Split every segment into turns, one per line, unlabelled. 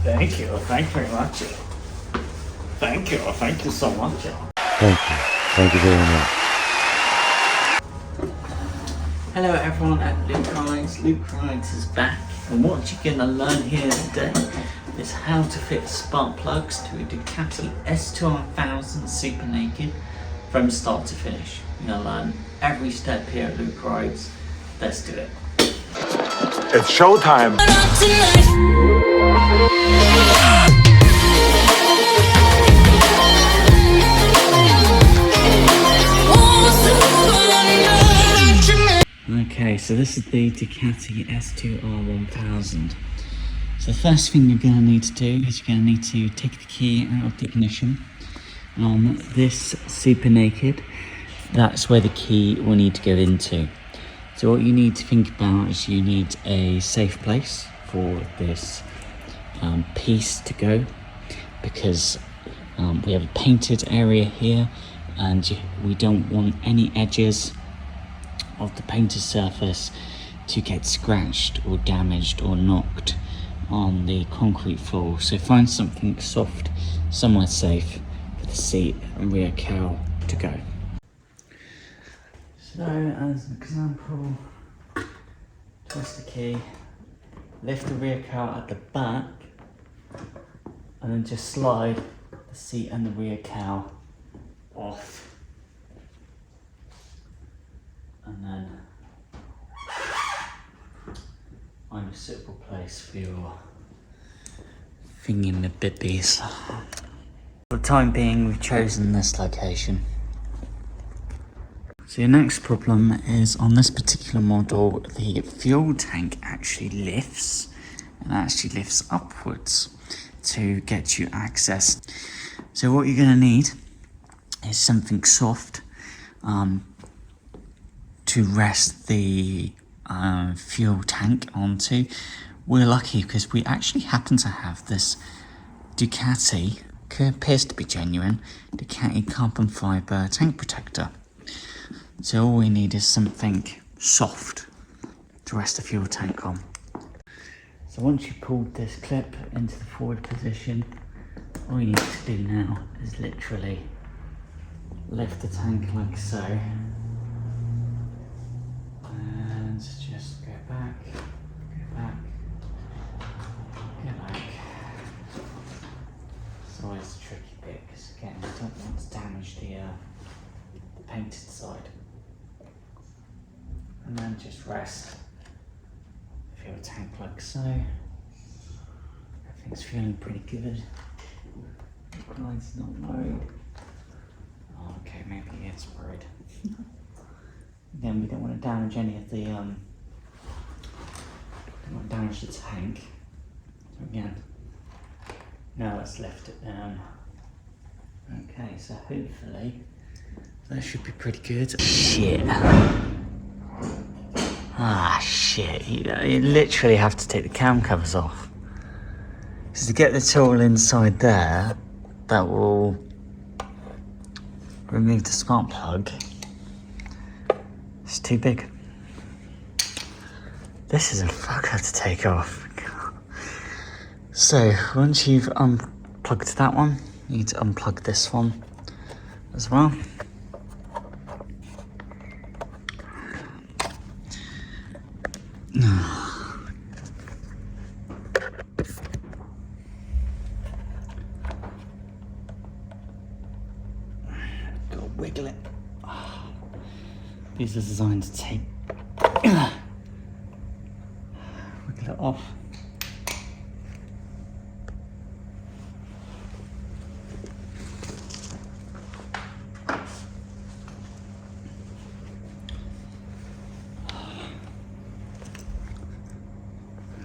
Thank you very much. Thank you so much.
Thank you very much.
Hello everyone at Luke Rides. Luke Rides is back, and what you're gonna learn here today is how to fit spark plugs to a Ducati S2R 1000 Super Naked from start to finish. You're gonna learn every step here at Luke Rides. Let's do it.
It's showtime.
Okay, so this is the Ducati S2R 1000. So the first thing you're going to need to do is you're going to need to take the key out of the ignition. On this Super Naked, that's where the key will need to go into. So what you need to think about is you need a safe place for this piece to go, because we have a painted area here and we don't want any edges of the painted surface to get scratched or damaged or knocked on the concrete floor. So find something soft, somewhere safe for the seat and rear cowl to go. So as an example, twist the key, lift the rear cowl at the back, and then just slide the seat and the rear cowl off. And then find a suitable place for your thingy-mabibbies. For the time being, we've chosen this location. So your next problem is on this particular model, the fuel tank actually lifts, and actually lifts upwards to get you access. So what you're going to need is something soft to rest the fuel tank onto. We're lucky because we actually happen to have this Ducati, appears to be genuine, Ducati carbon fibre tank protector. So all we need is something soft to rest the fuel tank on. So once you pulled this clip into the forward position, all you need to do now is literally lift the tank like so. And just go back. It's always a tricky bit because again, you don't want to damage the painted side. And then just rest the fuel tank like so. Everything's feeling pretty good. The client's not worried. Oh, okay, maybe it's worried. Again, we don't want to damage any of the don't want to damage the tank. So again, now let's lift it down. Okay, so hopefully that should be pretty good. Shit. Ah, shit. You literally have to take the cam covers off. Because to get the tool inside there, that will remove the spark plug. It's too big. This is a fucker to take off. So once you've unplugged that one, you need to unplug this one as well. Gotta wiggle it. These are designed to take wiggle it off.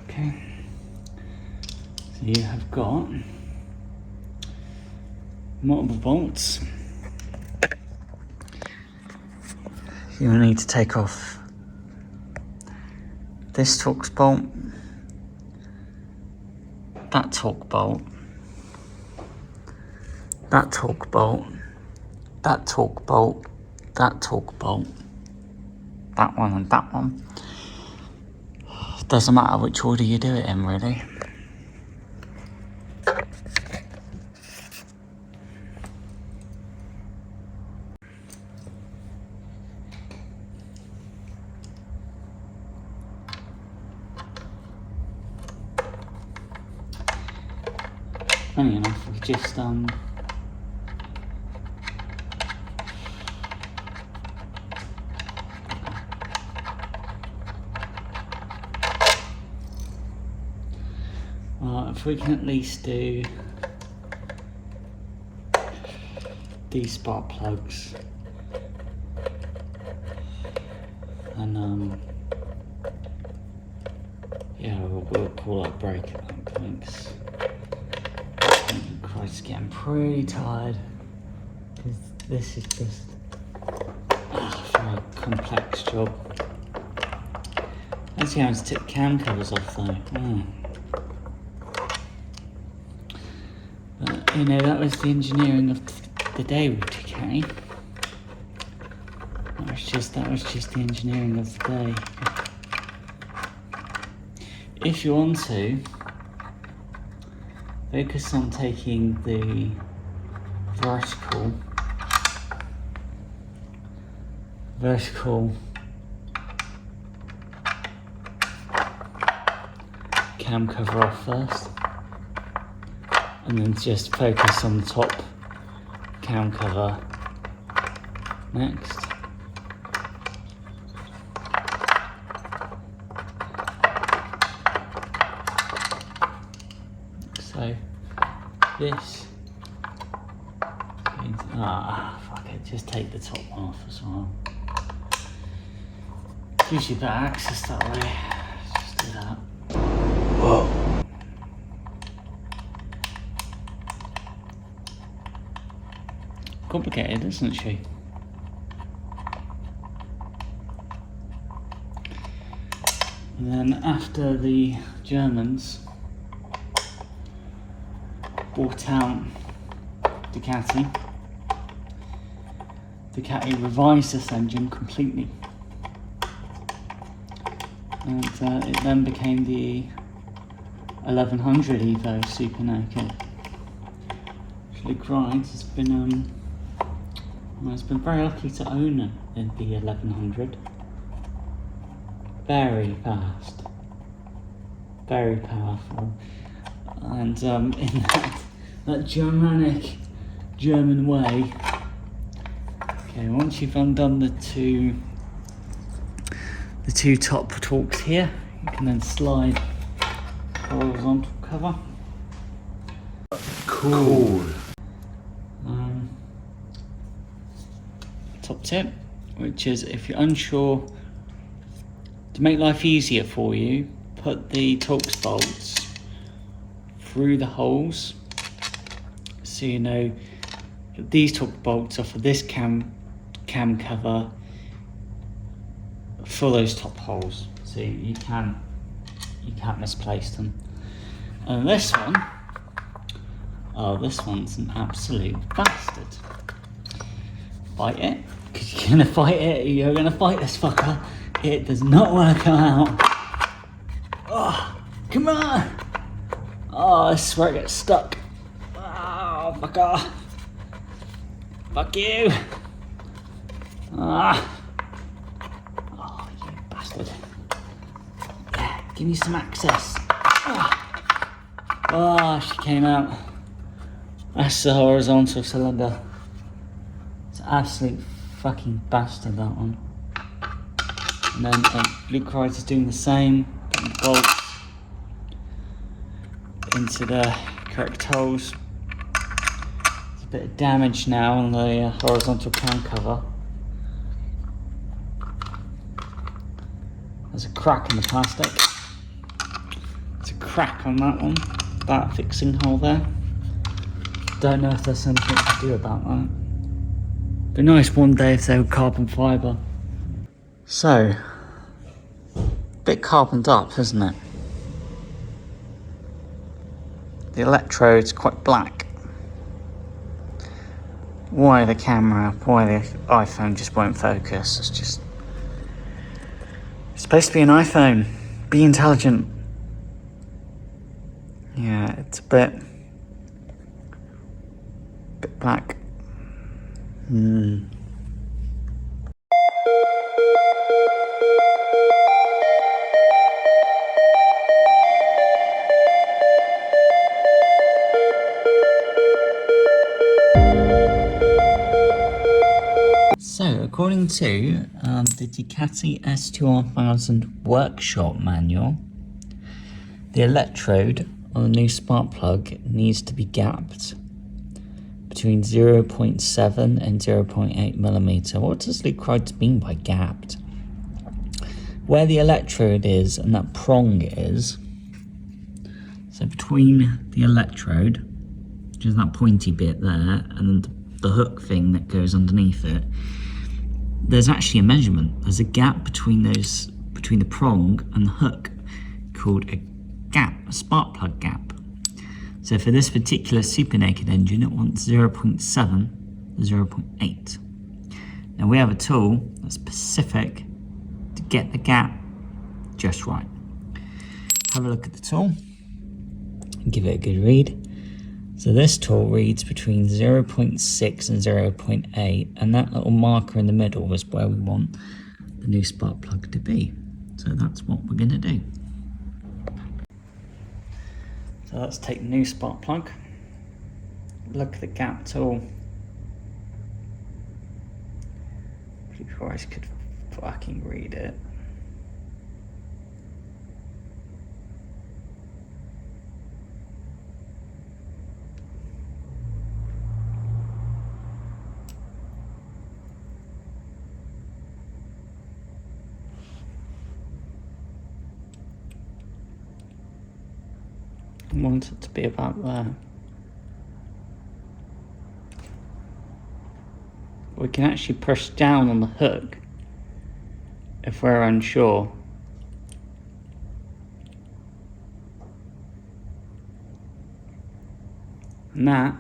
Okay, so you have got multiple bolts. You'll need to take off this torque bolt, that torque bolt, that torque bolt, that torque bolt, that torque bolt, that one and that one. Doesn't matter which order you do it in, really. funny enough, we just if we can at least do these spark plugs, and yeah, we'll pull up brake at that point. Christ, getting pretty tired. This is just a very complex job. Let's see how to take cam covers off though. But you know, that was the engineering of the day with Ducati. That was just the engineering of the day. If you want to, focus on taking the vertical cam cover off first, and then just focus on the top cam cover next. So this, fuck it, just take the top one off as well. Gives you better access that way. Just do that. Whoa. Complicated, isn't she? And then after the Germans bought out Ducati revised this engine completely, and it then became the 1100 Evo Super Naked. Luke Wright has been very lucky to own it in the 1100. Very fast, very powerful, and in that Germanic German way. Okay, once you've undone the two top torques here, you can then slide the horizontal cover.
Cool.
Top tip, which is if you're unsure, to make life easier for you, put the Torx bolts through the holes, so you know that these Torx bolts are for this cam cover for those top holes, so you can't misplace them. And this one's an absolute bastard. Fight it, because you're gonna fight it. You're gonna fight this fucker. It does not work out. Oh, come on! Oh, this is where it gets stuck. Oh, fuck off. Fuck you. Oh, you bastard. Yeah, give me some access. Oh, she came out. That's the horizontal cylinder. It's an absolute fucking bastard, that one. And then Luke Wright is doing the same. Putting the bolts into the correct holes. There's a bit of damage now on the horizontal cam cover. There's a crack in the plastic. There's a crack on that one. That fixing hole there. Don't know if there's something to do about that. Be nice one day if they were carbon fibre. So, a bit carboned up, isn't it? The electrode's quite black. Why the iPhone just won't focus? It's supposed to be an iPhone. Be intelligent. Yeah, it's a bit black. according to the Ducati S2R 1000 workshop manual, the electrode on the new spark plug needs to be gapped between 0.7 and 0.8 millimeter. What does Luke Wright mean by gapped? Where the electrode is and that prong is, so between the electrode, which is that pointy bit there, and the hook thing that goes underneath it, there's actually a measurement. There's a gap between the prong and the hook called a gap, a spark plug gap. So for this particular super naked engine, it wants 0.7 to 0.8. Now we have a tool that's specific to get the gap just right. Have a look at the tool and give it a good read. So this tool reads between 0.6 and 0.8, and that little marker in the middle is where we want the new spark plug to be. So that's what we're going to do. So let's take the new spark plug, look at the gap tool. Before I could fucking read it. I want it to be about there. We can actually push down on the hook if we're unsure. And that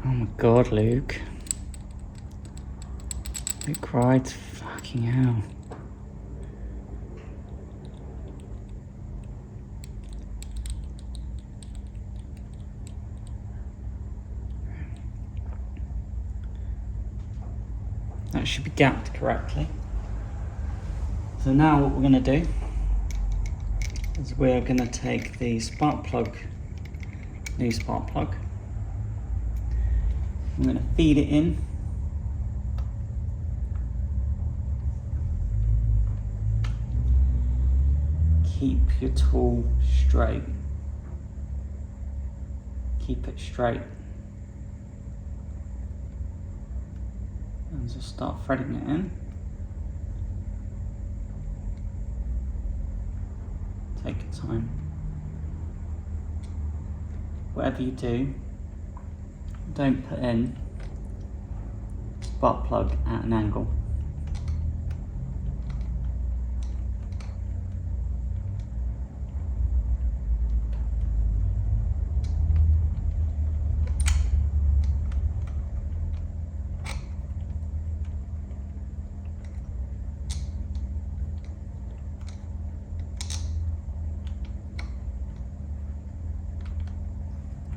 oh my god, Luke. Luke Wright, fucking hell. That should be gapped correctly. So now what we're going to do is we're going to take the spark plug, new spark plug. I'm going to feed it in. Keep your tool straight. Keep it straight. And just start threading it in. Take your time. Whatever you do, don't put in spark plug at an angle.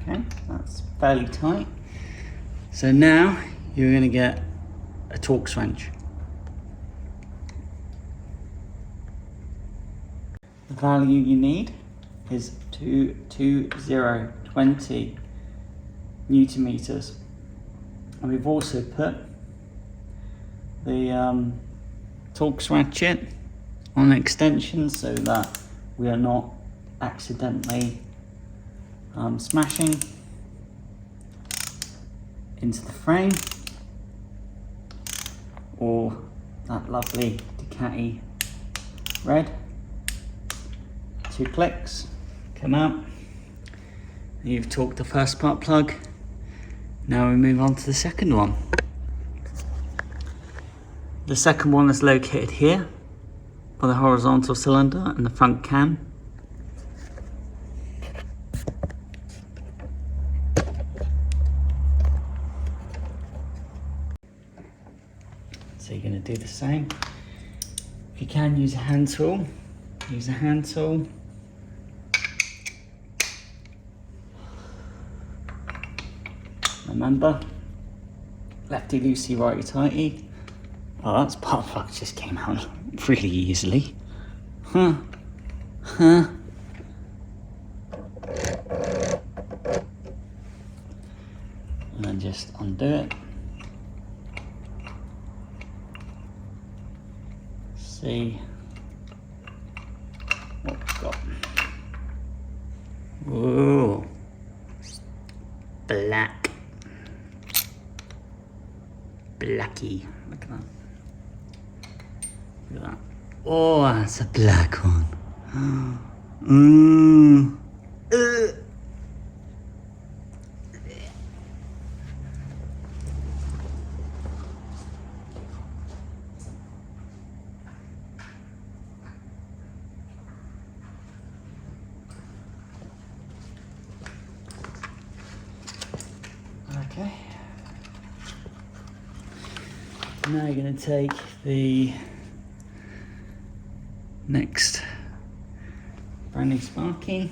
Okay, that's fairly tight. So now you're going to get a Torx wrench. The value you need is 20 Newton meters. And we've also put the Torx ratchet on extension so that we are not accidentally smashing into the frame or that lovely Ducati red. 2 clicks, come out. You've torqued the first spark plug. Now we move on to the second one. The second one is located here by the horizontal cylinder and the front cam. So you're going to do the same. If you can use a hand tool, use a hand tool. Remember, lefty loosey, righty tighty. Oh, that spark plug just came out really easily. Huh. And then just undo it. See what we've got. Whoa. Black. Blacky. Look at that. Look at that. Oh, that's a black one. Okay. Now you're going to take the next brand new Sparky.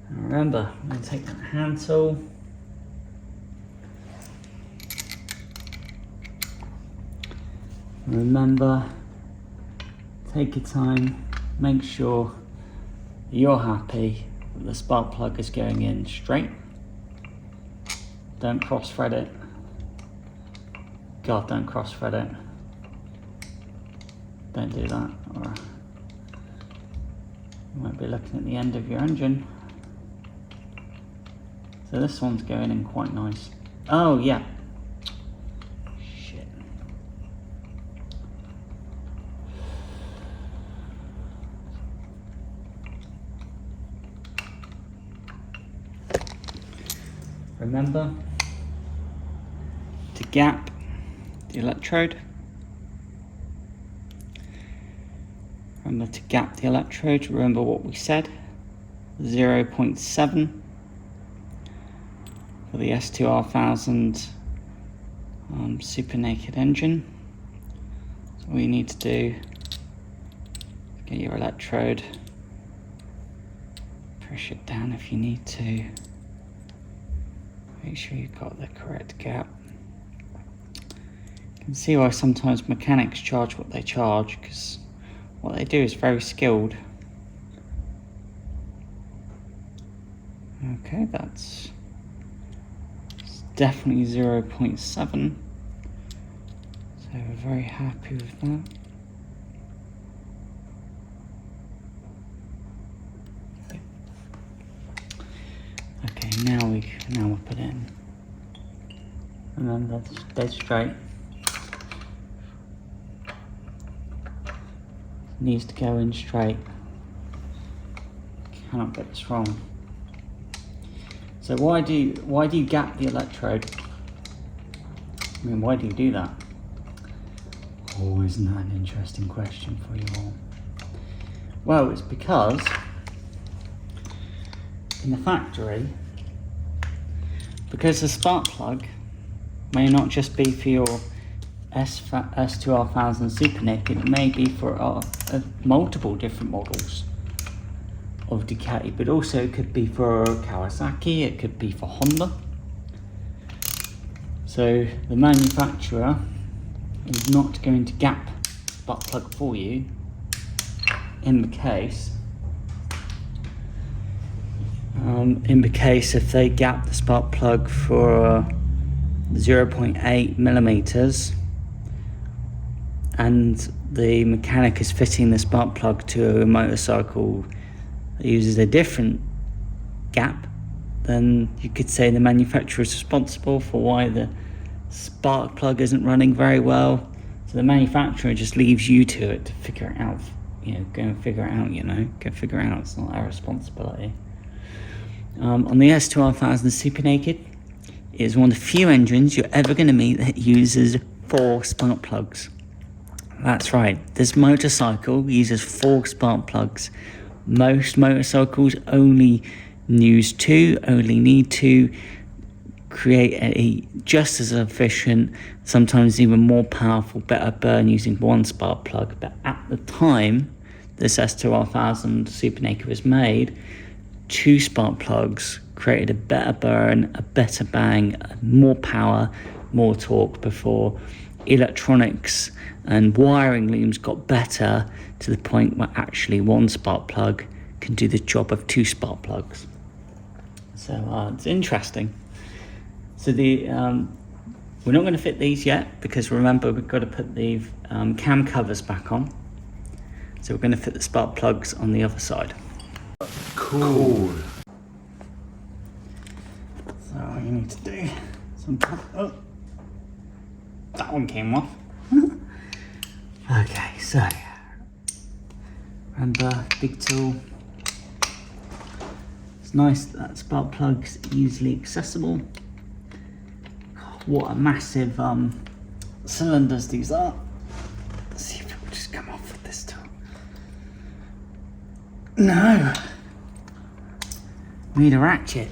And remember, I'm going to take that hand tool. And remember, take your time, make sure you're happy that the spark plug is going in straight. Don't cross thread it. God, don't cross thread it. Don't do that, or you might be looking at the end of your engine. So this one's going in quite nice. Oh yeah. Shit. Remember to gap the electrode. Remember to gap the electrode. Remember what we said, 0.7 for the S2R 1000 super naked engine. So all you need to do is get your electrode, push it down if you need to, make sure you've got the correct gap. You can see why sometimes mechanics charge what they charge, because what they do is very skilled. Okay, that's definitely 0.7. So we're very happy with that. Okay, now we'll put it in. Remember, that's dead straight. Needs to go in straight. Cannot get this wrong. So why do you gap the electrode? I mean, why do you do that? Oh, isn't that an interesting question for you all? Well, it's because in the factory, because the spark plug may not just be for your S2R 1000 super naked, it may be for multiple different models of Ducati, but also it could be for Kawasaki, it could be for Honda. So the manufacturer is not going to gap the spark plug for you in the case if they gap the spark plug for 0.8 millimeters and the mechanic is fitting the spark plug to a motorcycle that uses a different gap, then you could say the manufacturer is responsible for why the spark plug isn't running very well. So the manufacturer just leaves you to it to figure it out. Go and figure it out, go figure it out. It's not our responsibility. On the S2R 1000 Super Naked, it is one of the few engines you're ever going to meet that uses 4 spark plugs. That's right, this motorcycle uses 4 spark plugs. Most motorcycles only use 2, only need to create a just as efficient, sometimes even more powerful, better burn using 1 spark plug. But at the time this S2R 1000 Super Naked was made, 2 spark plugs created a better burn, a better bang, more power, more torque before electronics and wiring looms got better to the point where actually one spark plug can do the job of 2 spark plugs. So it's interesting. So we're not going to fit these yet, because remember, we've got to put the cam covers back on. So we're going to fit the spark plugs on the other side.
Cool.
So all you need to do, oh, that one came off. Okay, so remember, big tool. It's nice that spark plug's easily accessible. What a massive cylinders these are. Let's see if it will just come off with this tool. No. We need a ratchet.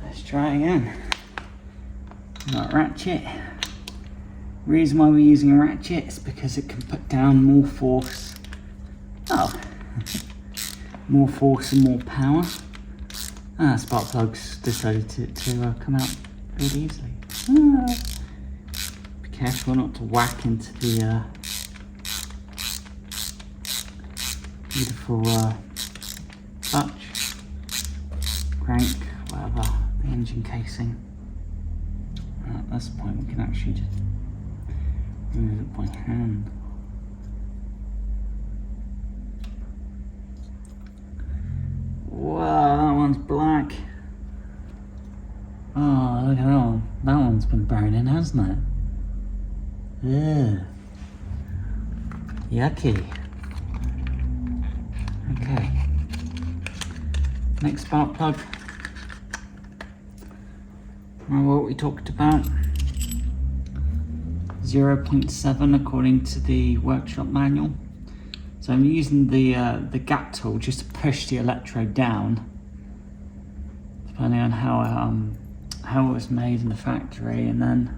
Let's try again. Got a ratchet. Reason why we're using a ratchet is because it can put down more force. Oh. More force and more power. Spark plugs decided to come out really easily. Be careful not to whack into the beautiful clutch, crank, whatever, the engine casing. At this point we can actually just remove it by hand. Wow, that one's black. Oh, look at that one. That one's been burning, hasn't it? Ugh. Yucky. Okay. Next spark plug. Remember what we talked about? 0.7 according to the workshop manual. So I'm using the gap tool just to push the electrode down, depending on how it was made in the factory, and then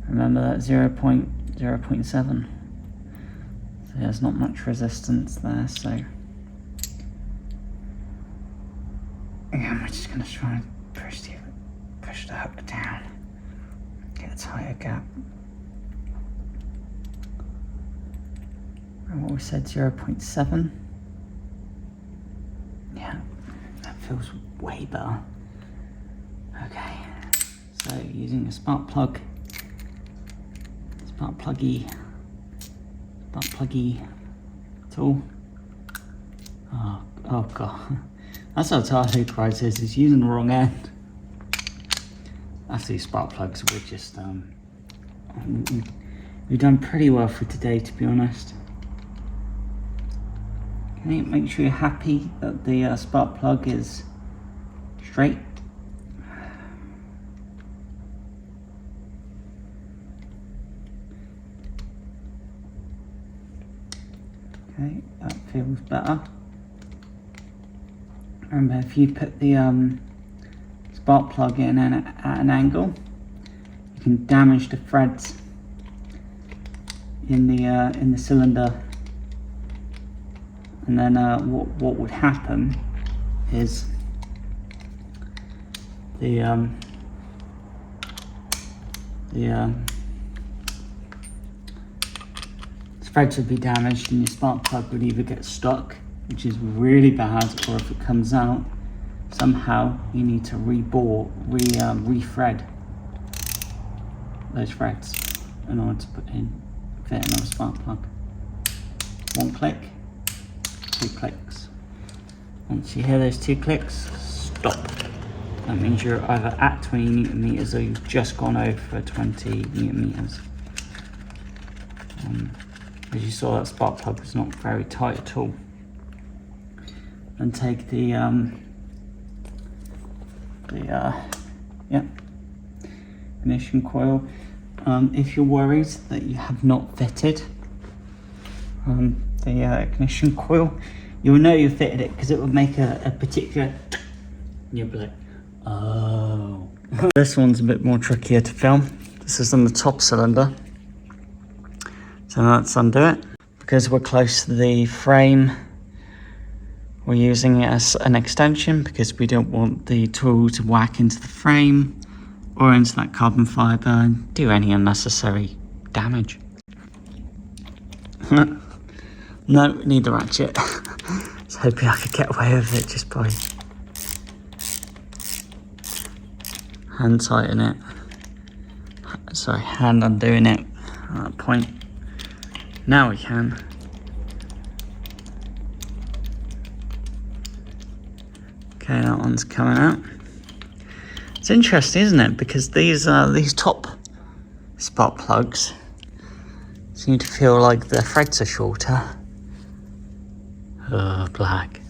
remember that 0.7. So there's not much resistance there. So again, we're just going to try and push the hook down, get a tighter gap. And what we said, 0.7. Yeah, that feels way better. Okay, so using a spark pluggy tool. Oh god, that's how tired Christ is. He's using the wrong end. That's these spark plugs. We're just we've done pretty well for today, to be honest. Okay, make sure you're happy that the spark plug is straight. Okay, that feels better. Remember, if you put the spark plug in at an angle, you can damage the threads in the cylinder. And then what would happen is the threads would be damaged, and your spark plug would either get stuck, which is really bad, or if it comes out, somehow you need to re-thread those threads in order to fit another spark plug. One click. 2 clicks. Once you hear those 2 clicks, stop. That means you're either at 20 Newton meters or you've just gone over 20 Newton meters. As you saw, that spark plug was not very tight at all. And take the ignition coil. If you're worried that you have not fitted the ignition coil, you'll know you fitted it because it would make a particular, and you'll be like, oh. This one's a bit more trickier to film. This is on the top cylinder, so let's undo it. Because we're close to the frame, we're using it as an extension because we don't want the tool to whack into the frame or into that carbon fibre and do any unnecessary damage. No, need the ratchet. I was hoping I could get away with it just by hand tighten it. Sorry, hand undoing it at that point. Now we can. Okay, that one's coming out. It's interesting, isn't it? Because these top spark plugs seem to feel like the threads are shorter. Oh, black.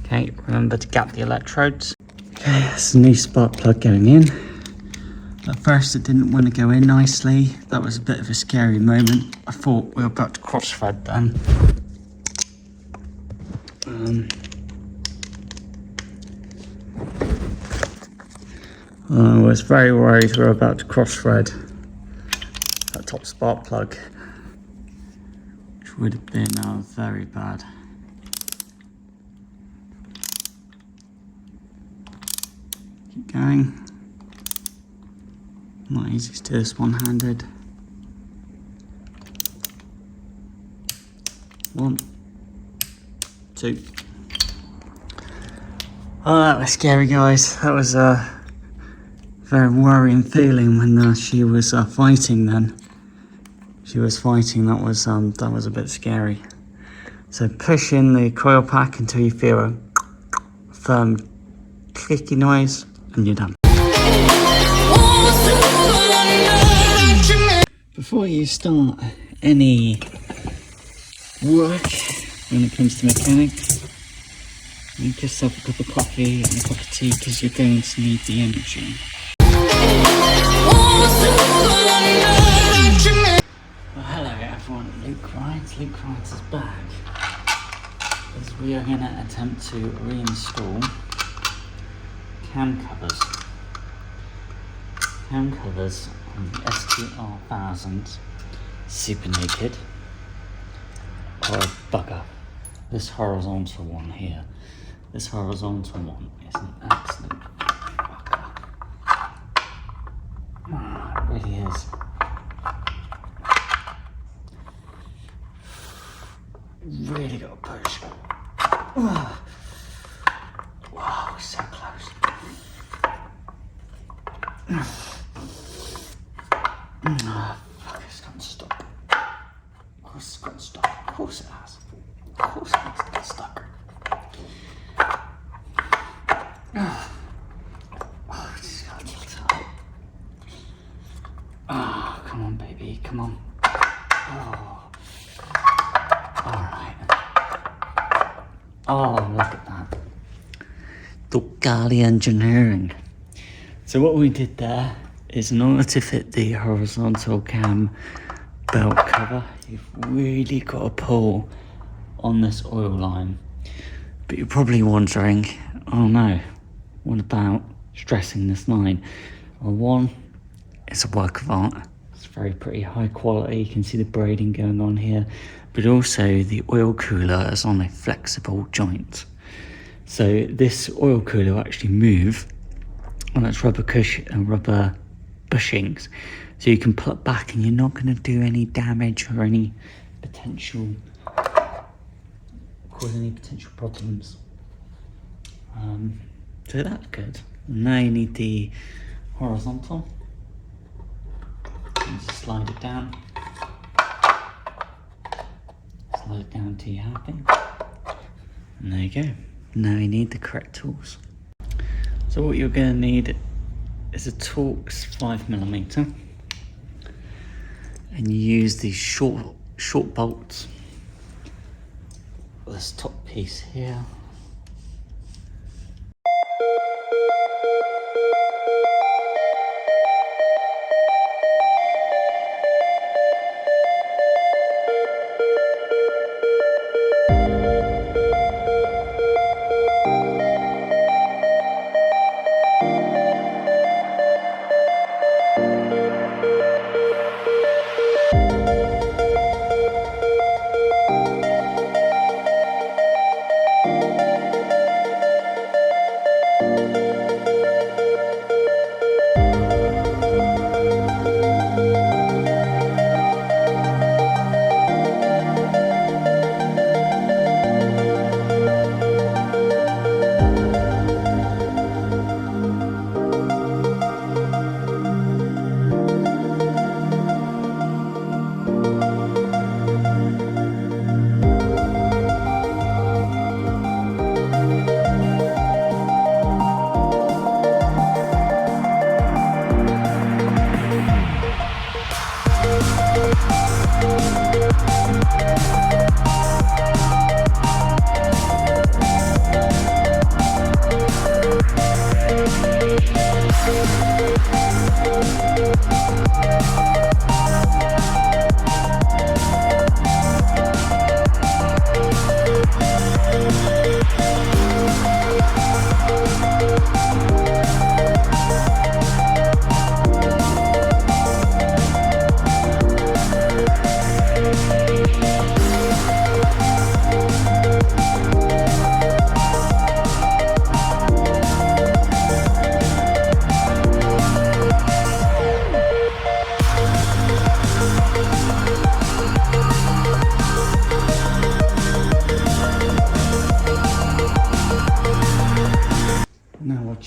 Okay, remember to gap the electrodes. Okay, that's a new spark plug going in. At first it didn't want to go in nicely. That was a bit of a scary moment. I thought we were about to cross thread then. I was very worried we were about to cross thread that top spark plug, which would have been very bad. Keep going. Not easy to do this one-handed. 1, 2. Oh, that was scary, guys. That was a very worrying feeling when she was fighting. Then she was fighting. That was a bit scary. So push in the coil pack until you feel a firm clicky noise, and you're done. Before you start any work when it comes to mechanics, you just have a cup of coffee and a cup of tea because you're going to need the energy. Well, hello everyone, Luke Rides is back. As we are going to attempt to reinstall cam covers. Cam covers on the S2R 1000 Super Naked are a bugger. This horizontal one here. This horizontal one is an absolute bugger. It really is. Really got to push. Wow, so close. Fuck, it's got to stop. Of course it's got to stop. Of course it has. Of course it has to get stuck. Oh, it's got to get tight. Oh, come on, baby, come on. Oh. Alright. Oh, look at that. Ducati engineering. So what we did there is, in order to fit the horizontal cam belt cover, you've really got to pull on this oil line. But you're probably wondering, oh no, what about stressing this line? Well, one, it's a work of art. It's very pretty high quality. You can see the braiding going on here. But also the oil cooler is on a flexible joint. So this oil cooler will actually move on its rubber bushings. So you can pull it back and you're not going to do any damage or any potential, cause any potential problems. So that's good. Now you need the horizontal. And just slide it down. Slide it down till you're happy. And there you go. Now you need the correct tools. So what you're going to need is a Torx 5mm, and you use these short bolts for this top piece here.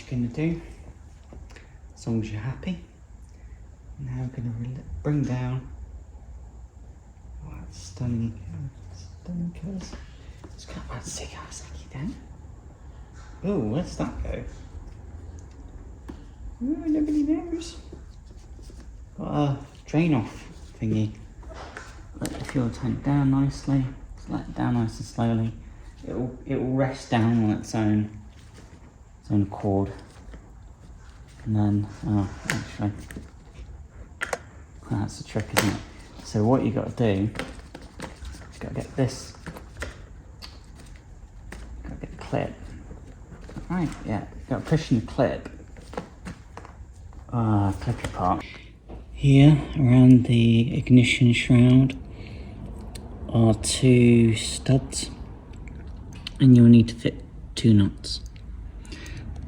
what you're going to do, as long as you're happy. Now we're going to bring down. Oh, that's stunning colours. Let's go about to take our Saki down. Oh, where does that go? Oh, nobody knows. Got a drain off thingy. Let the fuel tank down nicely. Just let it down nice and slowly. It will rest down on its own accord. And then, actually, that's the trick, isn't it? So what you got to do, you've got to get this, got to get the clip. Right, yeah, got to push in the clip. Clippy part. Here, around the ignition shroud, are 2 studs, and you'll need to fit 2 nuts.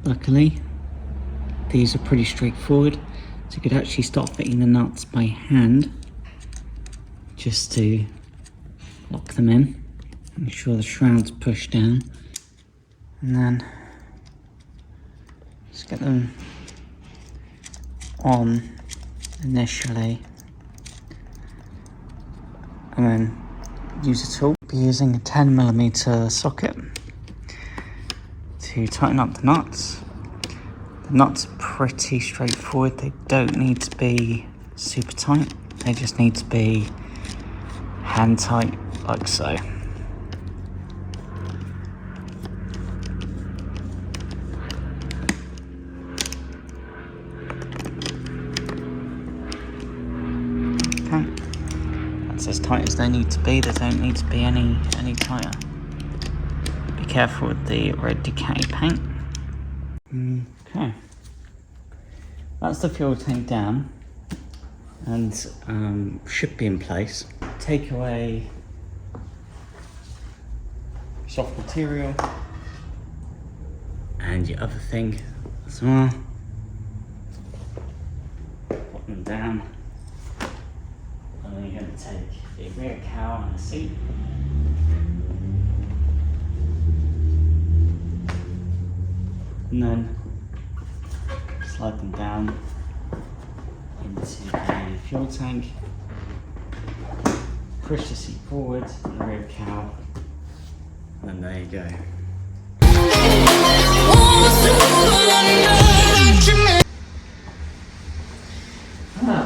Luckily, these are pretty straightforward, so you could actually start fitting the nuts by hand, just to lock them in, make sure the shroud's pushed down, and then just get them on initially, and then use a tool. Be using a 10mm socket to tighten up the nuts. The nuts are pretty straightforward. They don't need to be super tight. They just need to be hand tight, like so. Okay, that's as tight as they need to be. They don't need to be any tighter. Be careful with the red Ducati paint. Okay, that's the fuel tank down and should be in place. Take away soft material and your other thing as well. Put them down, and then you're going to take the rear cowl and the seat. And then slide them down into the fuel tank, push the seat forward and the rear cowl, and there you go.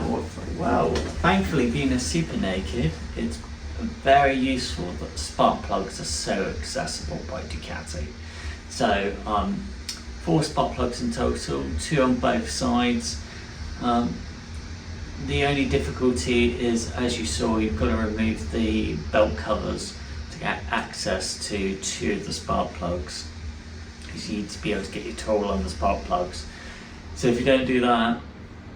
Worked very well. Thankfully, being a super naked, it's very useful that the spark plugs are so accessible by Ducati. So 4 spark plugs in total, 2 on both sides. The only difficulty is, as you saw, you've got to remove the belt covers to get access to 2 of the spark plugs, because you need to be able to get your tool on the spark plugs. So if you don't do that,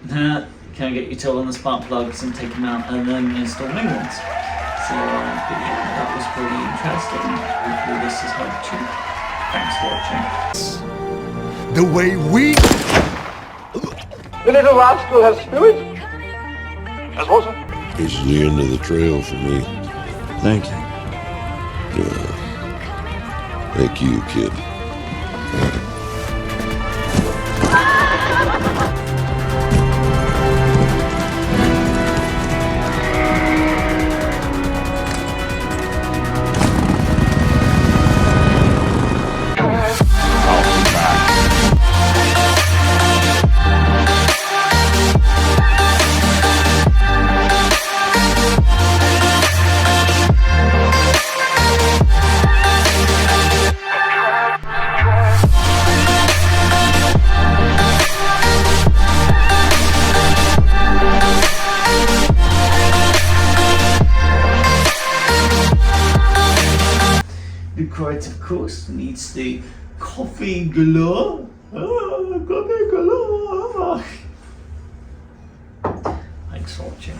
you can't get your tool on the spark plugs and take them out and then install new ones. So, but yeah, that was pretty interesting. Hopefully this has helped you. Thanks for watching.
The way we...
The little rascal has spirit. As was it?
This is the end of the trail for me.
Thank you.
Thank you, kid.
The crate, of course, needs the coffee galore. Coffee galore. Thanks for watching.